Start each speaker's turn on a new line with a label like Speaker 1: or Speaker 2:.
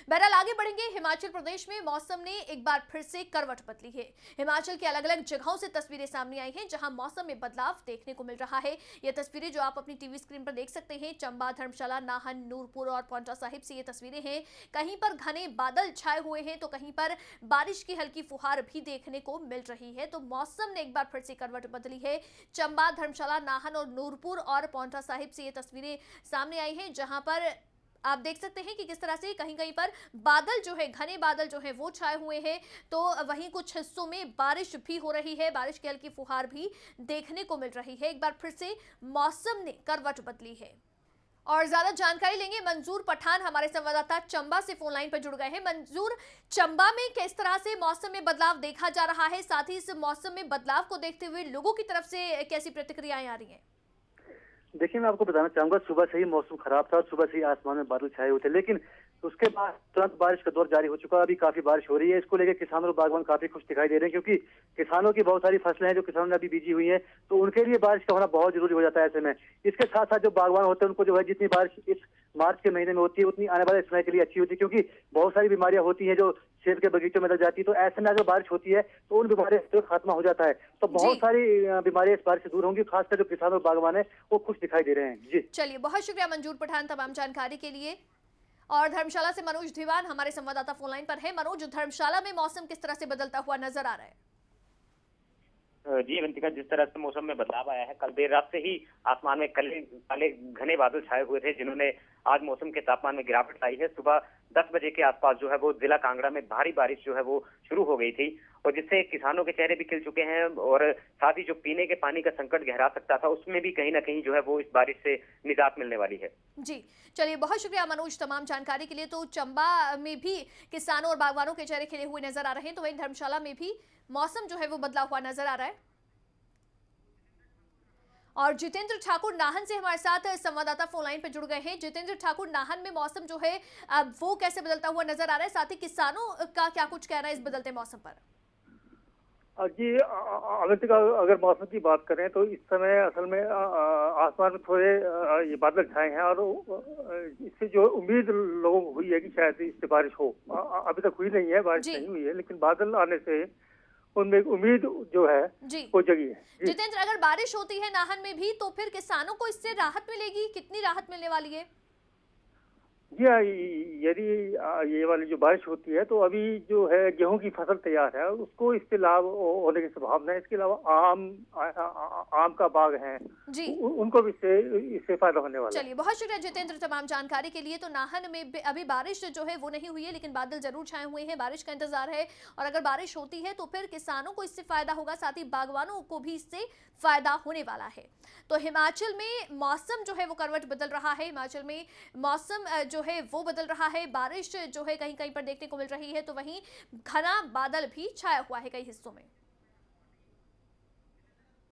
Speaker 1: बहरहाल आगे बढ़ेंगे। हिमाचल प्रदेश में मौसम ने एक बार फिर से करवट बदली है। हिमाचल के अलग अलग जगहों से तस्वीरें सामने आई हैं जहां मौसम में बदलाव देखने को मिल रहा है। ये तस्वीरें जो आप अपनी टीवी स्क्रीन पर देख सकते हैं, चंबा, धर्मशाला, नाहन, नूरपुर और पांवटा साहिब से ये तस्वीरें हैं। कहीं पर घने बादल छाए हुए हैं तो कहीं पर बारिश की हल्की फुहार भी देखने को मिल रही है। तो मौसम ने एक बार फिर से करवट बदली है। चंबा, धर्मशाला, नाहन और नूरपुर और पांवटा साहिब से ये तस्वीरें सामने आई हैं जहां पर आप देख सकते हैं कि किस तरह से कहीं कहीं पर बादल जो है, घने बादल जो है वो छाए हुए हैं, तो वहीं कुछ हिस्सों में बारिश भी हो रही है, बारिश की हल्की फुहार भी देखने को मिल रही है। एक बार फिर से मौसम ने करवट बदली है। और ज्यादा जानकारी लेंगे, मंजूर पठान हमारे संवाददाता चंबा से फोन लाइन पर जुड़ गए हैं। मंजूर, चंबा में किस तरह से मौसम में बदलाव देखा जा रहा है, साथ ही इस मौसम में बदलाव को देखते हुए लोगों की तरफ से कैसी प्रतिक्रियाएं आ रही हैं?
Speaker 2: देखिए, मैं आपको बताना चाहूंगा, सुबह से ही मौसम खराब था और सुबह से ही आसमान में बादल छाए हुए थे, लेकिन उसके बाद तुरंत बारिश का दौर जारी हो चुका है। अभी काफी बारिश हो रही है। इसको लेकर किसान और बागवान काफी खुश दिखाई दे रहे हैं, क्योंकि किसानों की बहुत सारी फसलें हैं जो किसानों ने अभी बीजी हुई हैं, तो उनके लिए बारिश का होना बहुत जरूरी हो जाता है ऐसे में। इसके साथ साथ जो बागवान होते हैं उनको जो है जितनी बारिश इस मार्च के महीने में होती है उतनी आने वाले समय के लिए अच्छी होती है, क्योंकि बहुत सारी बीमारियां होती हैं जो सेब के बगीचों में लग जाती है। तो ऐसे में अगर बारिश होती है तो उन बीमारियों से खात्मा हो जाता है। तो बहुत सारी बीमारियां इस बारिश से दूर होंगी। खासकर जो किसान और बागवान है वो खुश दिखाई दे रहे हैं। जी
Speaker 1: चलिए, बहुत शुक्रिया मंजूर पठान तमाम जानकारी के लिए। और धर्मशाला से मनोज दीवान हमारे संवाददाता फोन लाइन पर है। मनोज, धर्मशाला में मौसम किस तरह से बदलता हुआ नजर आ रहा है?
Speaker 3: जी अवंतिका, जिस तरह से मौसम में बदलाव आया है, कल देर रात से ही आसमान में काले काले घने बादल छाए हुए थे, जिन्होंने आज मौसम के तापमान में गिरावट लाई है। सुबह 10 बजे के आसपास जो है वो जिला कांगड़ा में भारी बारिश जो है वो शुरू हो गई थी, और जिससे किसानों के चेहरे भी खिल चुके हैं, और साथ ही जो पीने के पानी का संकट गहरा सकता था उसमें भी कहीं ना कहीं जो है वो इस बारिश से निजात मिलने वाली है।
Speaker 1: जी चलिए, बहुत शुक्रिया मनोज तमाम जानकारी के लिए। तो चंबा में भी किसानों और बागवानों के चेहरे खिले हुए नजर आ रहे हैं, तो वहीं धर्मशाला में भी मौसम जो है वो बदला हुआ नजर आ रहा है। और जितेंद्र ठाकुर नाहन से हमारे साथ संवाददाता फोन लाइन पर जुड़ गए हैं। जितेंद्र ठाकुर, नाहन में मौसम जो है अब वो कैसे बदलता हुआ नजर आ रहा है, साथ ही किसानों का क्या कुछ कहना है इस बदलते मौसम पर?
Speaker 2: जी, अगर अगर मौसम की बात करें तो इस समय असल में आसमान में थोड़े ये बादल छाए हैं, और इससे जो उम्मीद लोगों को हुई है कि शायद इससे बारिश हो, अभी तक हुई नहीं है, बारिश नहीं हुई है, लेकिन बादल आने से उनमें एक उम्मीद जो है वो जगी है।
Speaker 1: जितेंद्र, अगर बारिश होती है नाहन में भी तो फिर किसानों को इससे राहत मिलेगी? कितनी राहत मिलने वाली है?
Speaker 2: जी, यदि ये वाली जो बारिश होती है तो अभी जो है गेहूं की फसल तैयार है, उसको इससे लाभ होने की संभावना है। इसके अलावा आम का बाग है
Speaker 1: जी,
Speaker 2: उनको भी इससे फायदा होने वाला है।
Speaker 1: चलिए, बहुत शुक्रिया जितेंद्र तमाम जानकारी के लिए। तो नाहन में अभी बारिश जो है वो नहीं हुई है, लेकिन बादल जरूर छाए हुए हैं, बारिश का इंतजार है। और अगर बारिश होती है तो फिर किसानों को इससे फायदा होगा, साथ ही बागवानों को भी इससे फायदा होने वाला है। तो हिमाचल में मौसम जो है वो करवट बदल रहा है। हिमाचल में मौसम जो है वो बदल रहा है, बारिश जो है कहीं कहीं पर देखने को मिल रही है, तो वहीं घना बादल भी छाया हुआ है कई हिस्सों में।